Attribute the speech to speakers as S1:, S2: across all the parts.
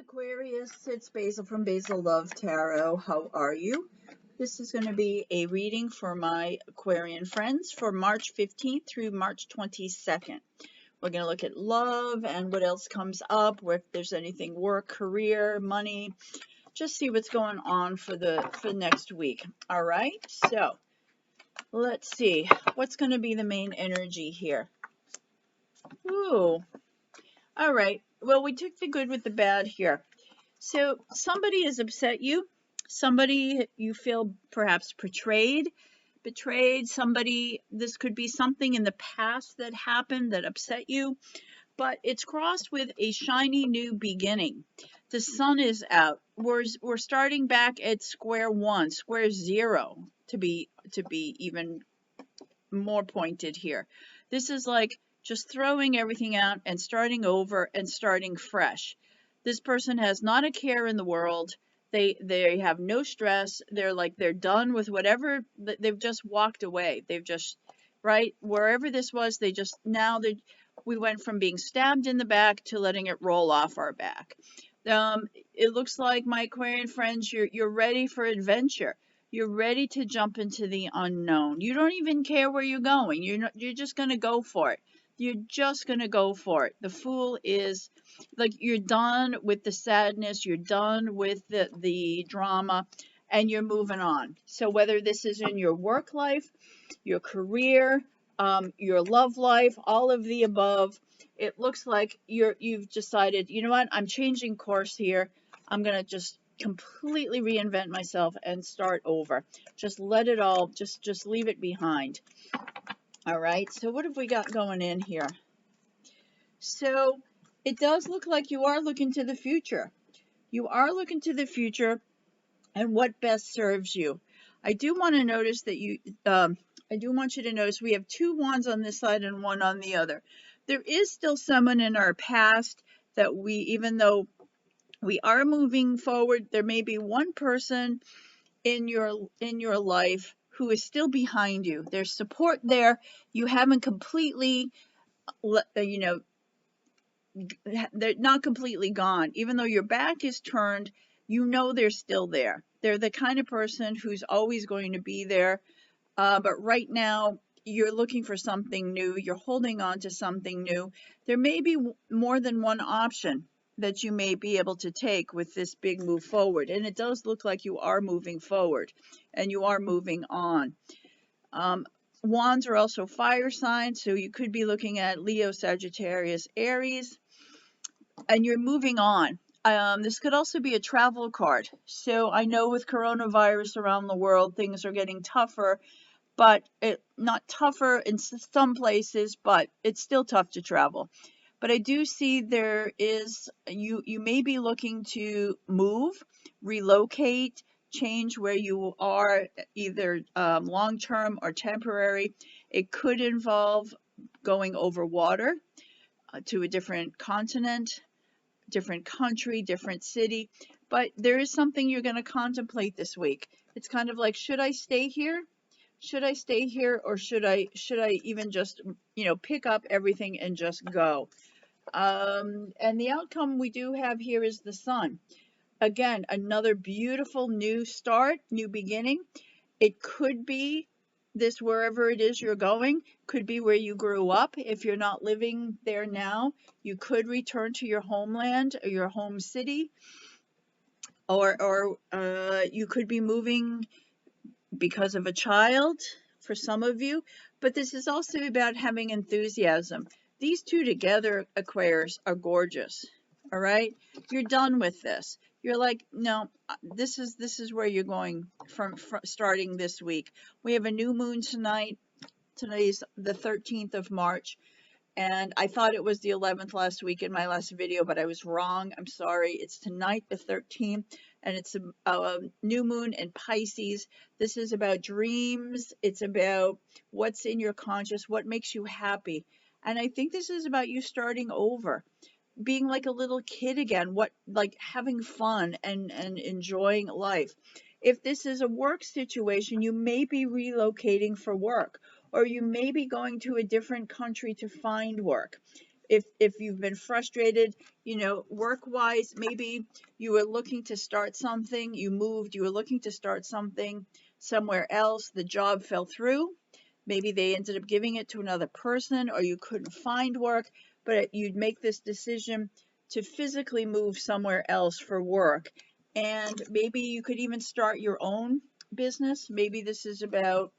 S1: Aquarius, it's Basil from Basil Love Tarot. How are you? This is going to be a reading for my Aquarian friends for March 15th through March 22nd. We're going to look at love and what else comes up, where if there's anything work, career, money, just see what's going on for next week. All right, so let's see what's going to be the main energy here. Ooh, all right. Well, we took the good with the bad here. So somebody has upset you. Somebody you feel perhaps betrayed. Somebody, this could be something in the past that happened that upset you, but it's crossed with a shiny new beginning. The sun is out. We're starting back at square one, square zero, to be even more pointed here. This is like just throwing everything out and starting over and starting fresh. This person has not a care in the world. They have no stress. They're done with whatever. They've just walked away. They've just, right, wherever this was, we went from being stabbed in the back to letting it roll off our back. It looks like, my Aquarian friends, you're ready for adventure. You're ready to jump into the unknown. You don't even care where you're going. You're just going to go for it. You're just going to go for it. The Fool is like, you're done with the sadness. You're done with the drama, and you're moving on. So whether this is in your work life, your career, your love life, all of the above, it looks like you've decided, you know what, I'm changing course here. I'm going to just completely reinvent myself and start over. Just let it all, just leave it behind. All right, so what have we got going in here? So it does look like you are looking to the future. You are looking to the future and what best serves you. I do want to notice that I do want you to notice we have two wands on this side and one on the other. There is still someone in our past that even though we are moving forward, there may be one person in your life who is still behind you. There's support there. You haven't completely, they're not completely gone. Even though your back is turned, they're still there. They're the kind of person who's always going to be there. But right now, you're looking for something new. You're holding on to something new. There may be more than one option that you may be able to take with this big move forward. And it does look like you are moving forward and you are moving on. Wands are also fire signs, so you could be looking at Leo, Sagittarius, Aries, and you're moving on. This could also be a travel card. So I know with coronavirus around the world, things are getting tougher, but not tougher in some places, but it's still tough to travel. But I do see there is, you may be looking to move, relocate, change where you are, either long-term or temporary. It could involve going over water to a different continent, different country, different city. But there is something you're going to contemplate this week. It's kind of like, should I stay here? Should I stay here, or should I even just, pick up everything and just go? And the outcome we do have here is the Sun. Again, another beautiful new start, new beginning. It could be this, wherever it is you're going, could be where you grew up. If you're not living there now, you could return to your homeland or your home city, or you could be moving because of a child for some of you, but this is also about having enthusiasm. These two together, Aquarius, are gorgeous. All right, you're done with this. You're like, no, this is where you're going from starting this week. We have a new moon tonight. Today's the 13th of March. And I thought it was the 11th last week in my last video, but I was wrong. I'm sorry. It's tonight, the 13th, and it's a new moon in Pisces. This is about dreams. It's about what's in your conscious, what makes you happy. And I think this is about you starting over, being like a little kid again, like having fun and enjoying life. If this is a work situation, you may be relocating for work, or you may be going to a different country to find work. if you've been frustrated, work-wise, maybe you were looking to start something, you moved, you were looking to start something somewhere else, the job fell through, maybe they ended up giving it to another person, or you couldn't find work, but you'd make this decision to physically move somewhere else for work. And maybe you could even start your own business. Maybe this is about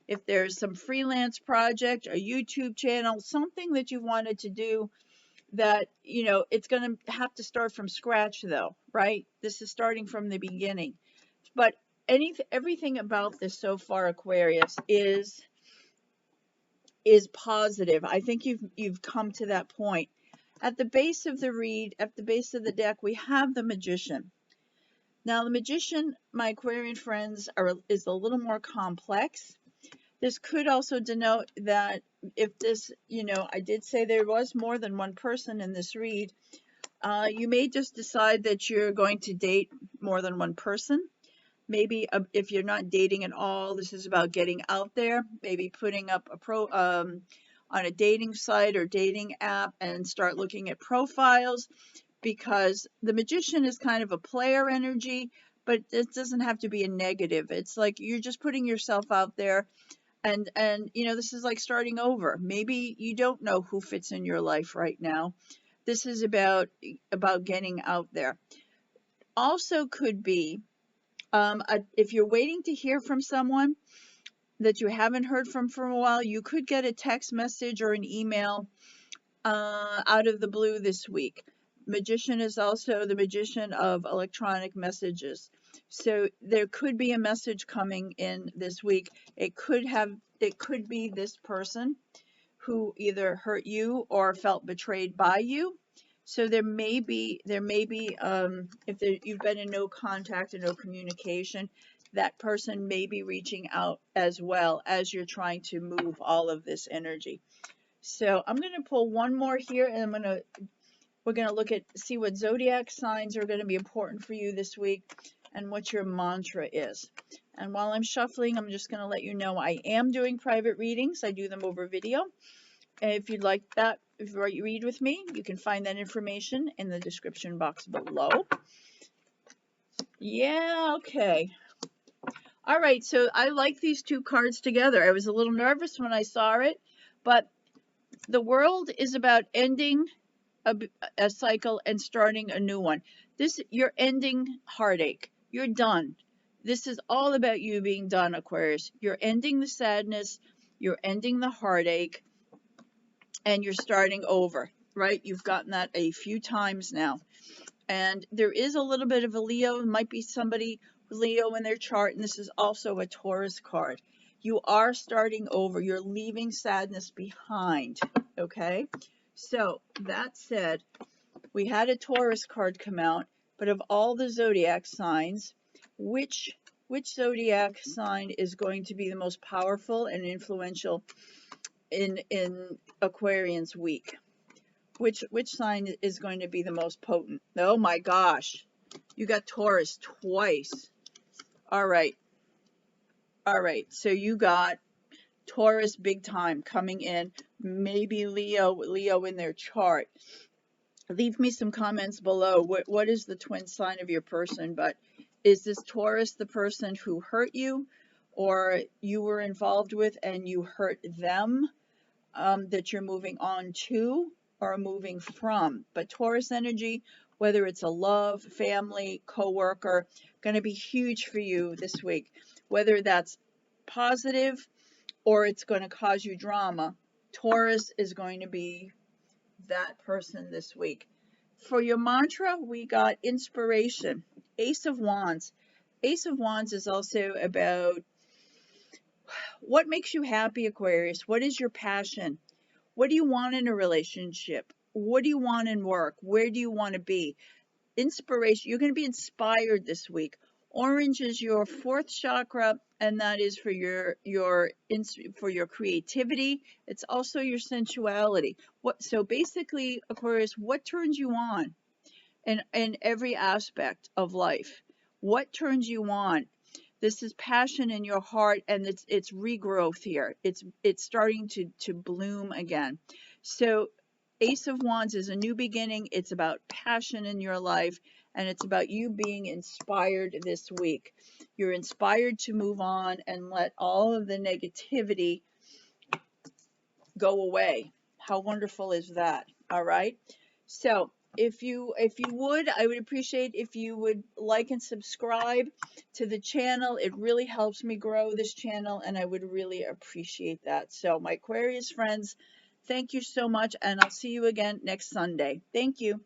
S1: if there's some freelance project, a YouTube channel, something that you wanted to do that, it's going to have to start from scratch though, right? This is starting from the beginning. But everything about this so far, Aquarius, is positive. I think you've come to that point. At the base of the read, at the base of the deck, we have the Magician. Now, the Magician, my Aquarian friends, is a little more complex. This could also denote that if this, I did say there was more than one person in this read, you may just decide that you're going to date more than one person. Maybe if you're not dating at all, this is about getting out there, maybe putting up on a dating site or dating app and start looking at profiles, because the Magician is kind of a player energy, but it doesn't have to be a negative. It's like you're just putting yourself out there. And this is like starting over. Maybe you don't know who fits in your life right now. This is about getting out there. Also could be if you're waiting to hear from someone that you haven't heard from for a while, you could get a text message or an email out of the blue this week. Magician is also the magician of electronic messages. So there could be a message coming in this week. It could be this person who either hurt you or felt betrayed by you. So there may be if you've been in no contact and no communication, that person may be reaching out as well as you're trying to move all of this energy. So I'm going to pull one more here, and we're going to see what zodiac signs are going to be important for you this week and what your mantra is. And while I'm shuffling, I'm just going to let you know I am doing private readings. I do them over video. And if you'd like that, if you read with me, you can find that information in the description box below. Yeah, okay. All right, so I like these two cards together. I was a little nervous when I saw it, but the world is about ending a cycle and starting a new one. You're ending heartache. You're done. This is all about you being done, Aquarius. You're ending the sadness. You're ending the heartache. And you're starting over, right? You've gotten that a few times now. And there is a little bit of a Leo. It might be somebody with Leo in their chart. And this is also a Taurus card. You are starting over. You're leaving sadness behind, okay? So that said, we had a Taurus card come out, but of all the zodiac signs, which zodiac sign is going to be the most powerful and influential in Aquarian's week? Which sign is going to be the most potent? Oh my gosh, you got Taurus twice. All right, so you got Taurus big time coming in, maybe Leo in their chart. Leave me some comments below. What is the twin sign of your person? But is this Taurus the person who hurt you, or you were involved with and you hurt them, that you're moving on to or moving from? But Taurus energy, whether it's a love, family, co-worker, going to be huge for you this week. Whether that's positive or it's going to cause you drama, Taurus is going to be that person this week. For your mantra, we got inspiration. Ace of Wands. Ace of Wands is also about what makes you happy, Aquarius. What is your passion? What do you want in a relationship? What do you want in work? Where do you want to be? Inspiration. You're going to be inspired this week. Orange is your fourth chakra, and that is for your creativity. It's also your sensuality. So basically, Aquarius, what turns you on in every aspect of life? What turns you on? This is passion in your heart, and it's regrowth here. It's starting to bloom again. So Ace of Wands is a new beginning. It's about passion in your life, and it's about you being inspired this week. You're inspired to move on and let all of the negativity go away. How wonderful is that? All right. So if you would, I would appreciate if you would like and subscribe to the channel. It really helps me grow this channel, and I would really appreciate that. So my Aquarius friends, thank you so much, and I'll see you again next Sunday. Thank you.